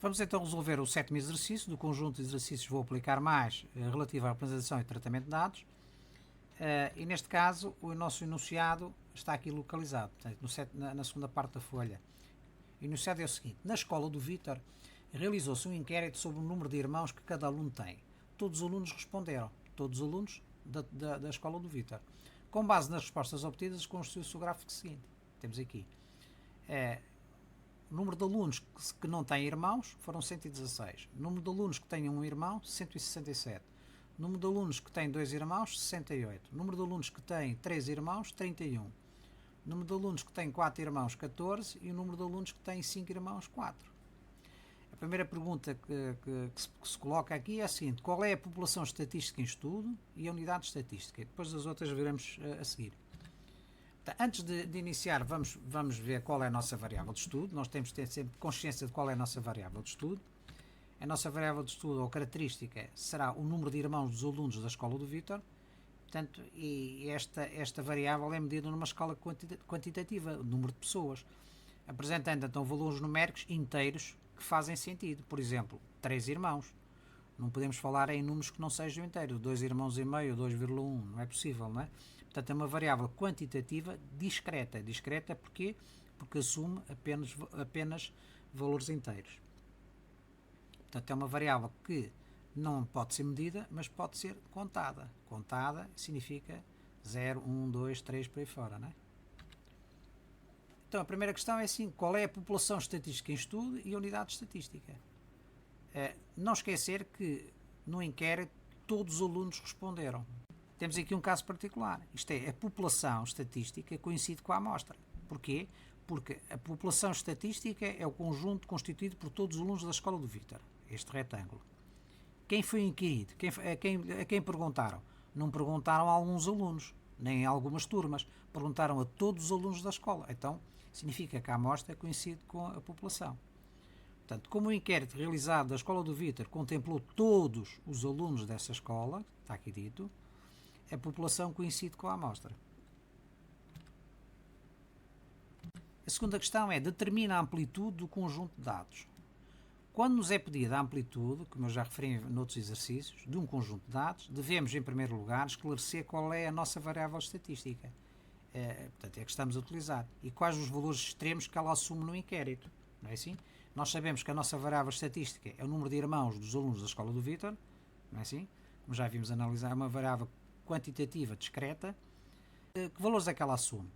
Vamos então resolver o sétimo exercício do conjunto de exercícios vou aplicar mais relativo à representação e tratamento de dados. E neste caso o nosso enunciado está aqui localizado, portanto, na segunda parte da folha. O enunciado é o seguinte: na escola do Vítor realizou-se um inquérito sobre o número de irmãos que cada aluno tem. Todos os alunos responderam, todos os alunos da escola do Vítor. Com base nas respostas obtidas, construiu-se o gráfico seguinte. Temos aqui o número de alunos que não têm irmãos foram 116. O número de alunos que têm um irmão, 167. O número de alunos que têm dois irmãos, 68. O número de alunos que têm três irmãos, 31. O número de alunos que têm 4 irmãos, 14. E o número de alunos que têm 5 irmãos, 4. A primeira pergunta que se coloca aqui é a seguinte: qual é a população estatística em estudo e a unidade estatística? Depois das outras veremos a seguir. Antes de iniciar, vamos ver qual é a nossa variável de estudo. Nós temos de ter sempre consciência de qual é a nossa variável de estudo. A nossa variável de estudo ou característica será o número de irmãos dos alunos da escola do Vítor. Portanto, e esta variável é medida numa escala quantitativa, o número de pessoas, apresentando então valores numéricos inteiros que fazem sentido. Por exemplo, 3 irmãos. Não podemos falar em números que não sejam inteiros. 2 irmãos e meio, 2,1, não é possível, não é? Portanto, é uma variável quantitativa discreta. Discreta porquê? Porque assume apenas valores inteiros. Portanto, é uma variável que não pode ser medida, mas pode ser contada. Contada significa 0, 1, 2, 3, por aí fora, não é? Então, a primeira questão é assim: qual é a população estatística em estudo e a unidade estatística? Não esquecer que no inquérito todos os alunos responderam. Temos aqui um caso particular. Isto é, a população estatística coincide com a amostra. Porquê? Porque a população estatística é o conjunto constituído por todos os alunos da escola do Vítor, este retângulo. Quem foi inquirido? A quem perguntaram? Não perguntaram a alguns alunos, nem a algumas turmas. Perguntaram a todos os alunos da escola. Então, significa que a amostra coincide com a população. Portanto, como o inquérito realizado da escola do Vítor contemplou todos os alunos dessa escola, está aqui dito, a população coincide com a amostra. A segunda questão é: determina a amplitude do conjunto de dados. Quando nos é pedida a amplitude, como eu já referi noutros exercícios, de um conjunto de dados, devemos, em primeiro lugar, esclarecer qual é a nossa variável estatística. Portanto, é a que estamos a utilizar. E quais os valores extremos que ela assume no inquérito. Não é assim? Nós sabemos que a nossa variável estatística é o número de irmãos dos alunos da escola do Vítor. Não é assim? Como já vimos analisar, é uma variável quantitativa discreta. Que valores é que ela assume?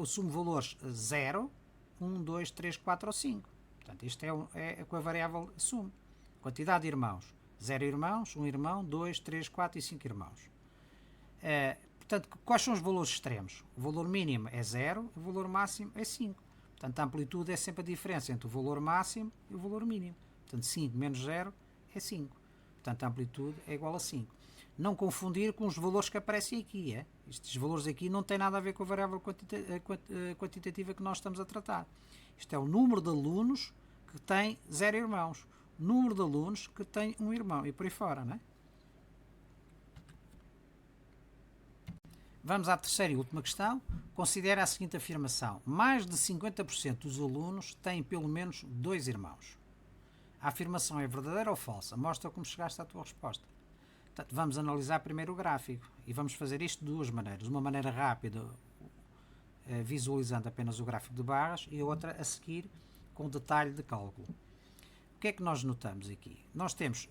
Assume valores 0, 1, 2, 3, 4 ou 5. Portanto, isto é o que a variável assume. Quantidade de irmãos: 0 irmãos, 1 irmão, 2, 3, 4 e 5 irmãos. Portanto, quais são os valores extremos? O valor mínimo é 0, o valor máximo é 5. Portanto, a amplitude é sempre a diferença entre o valor máximo e o valor mínimo. Portanto, 5 menos 0 é 5. Portanto, a amplitude é igual a 5. Não confundir com os valores que aparecem aqui. Estes valores aqui não têm nada a ver com a variável quantitativa que nós estamos a tratar. Isto é o número de alunos que têm 0 irmãos, número de alunos que têm 1 irmão e por aí fora, não é? Vamos à terceira e última questão. Considera a seguinte afirmação: mais de 50% dos alunos têm pelo menos 2 irmãos. A afirmação é verdadeira ou falsa? Mostra como chegaste à tua resposta. Portanto, vamos analisar primeiro o gráfico e vamos fazer isto de duas maneiras. Uma maneira rápida, visualizando apenas o gráfico de barras, e outra a seguir com detalhe de cálculo. O que é que nós notamos aqui? Nós temos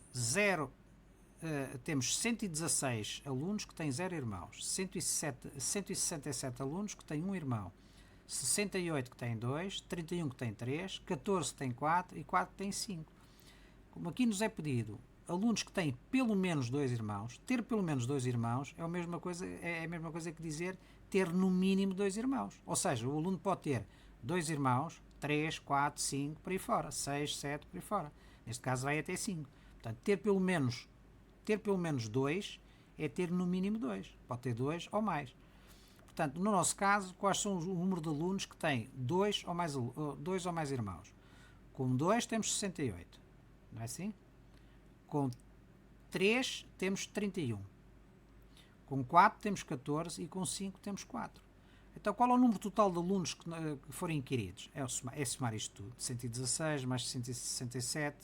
temos 116 alunos que têm 0 irmãos, 167 alunos que têm 1 irmão, 68 que têm 2, 31 que têm 3, 14 que têm 4 e 4 que têm 5. Como aqui nos é pedido alunos que têm pelo menos 2 irmãos, ter pelo menos 2 irmãos é a mesma coisa que dizer ter no mínimo 2 irmãos. Ou seja, o aluno pode ter 2 irmãos, 3, 4, 5, por aí fora, 6, 7, por aí fora. Neste caso vai até 5. Portanto, ter pelo menos 2 é ter no mínimo 2. Pode ter 2 ou mais. Portanto, no nosso caso, quais são o número de alunos que têm 2 ou mais irmãos? Com 2 temos 68. Não é assim? Com 3 temos 31. Com 4 temos 14 e com 5 temos 4. Então, qual é o número total de alunos que forem inquiridos? É somar isto tudo. 116 mais 167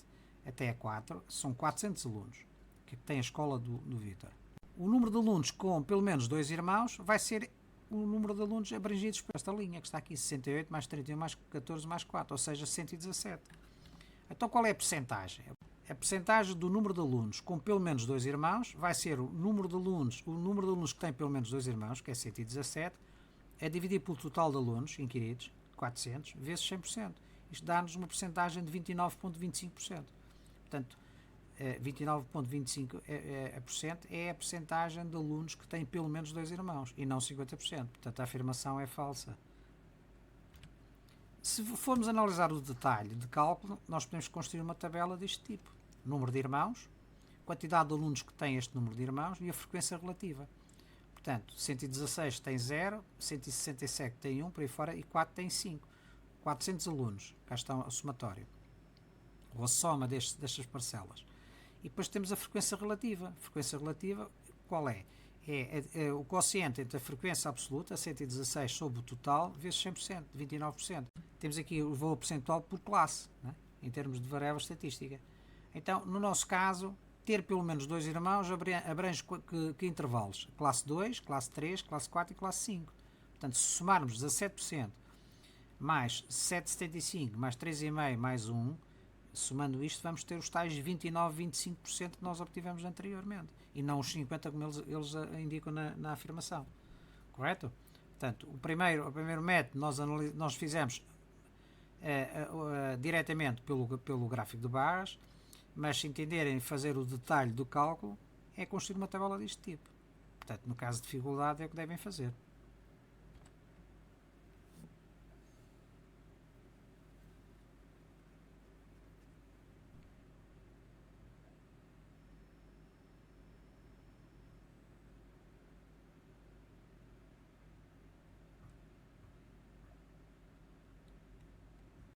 até a 4, são 400 alunos que tem a escola do Vítor. O número de alunos com pelo menos 2 irmãos vai ser o número de alunos abrangidos por esta linha, que está aqui, 68 mais 31 mais 14 mais 4, ou seja, 117. Então, qual é a percentagem? A percentagem do número de alunos com pelo menos 2 irmãos vai ser o número de alunos que têm pelo menos 2 irmãos, que é 117, é dividir pelo total de alunos inquiridos, 400, vezes 100%. Isto dá-nos uma percentagem de 29,25%. Portanto, 29,25% é a percentagem de alunos que têm pelo menos 2 irmãos e não 50%. Portanto, a afirmação é falsa. Se formos analisar o detalhe de cálculo, nós podemos construir uma tabela deste tipo. Número de irmãos, quantidade de alunos que têm este número de irmãos e a frequência relativa. Portanto, 116 tem 0, 167 tem 1, por aí fora, e 4 tem 5. 400 alunos, cá está o somatório, ou a soma destas parcelas. E depois temos a frequência relativa. A frequência relativa, qual é? É o quociente entre a frequência absoluta, 116 sobre o total, vezes 100%, 29%. Temos aqui o valor percentual por classe, né? Em termos de variável estatística. Então, no nosso caso, ter pelo menos 2 irmãos abrange que intervalos? Classe 2, classe 3, classe 4 e classe 5. Portanto, se somarmos 17% mais 7,75 mais 3,5 mais 1, somando isto, vamos ter os tais 29, 25% que nós obtivemos anteriormente. E não os 50% como eles indicam na afirmação. Correto? Portanto, o primeiro método nós fizemos diretamente pelo gráfico de barras, mas se entenderem fazer o detalhe do cálculo, é construir uma tabela deste tipo. Portanto, no caso de dificuldade, é o que devem fazer.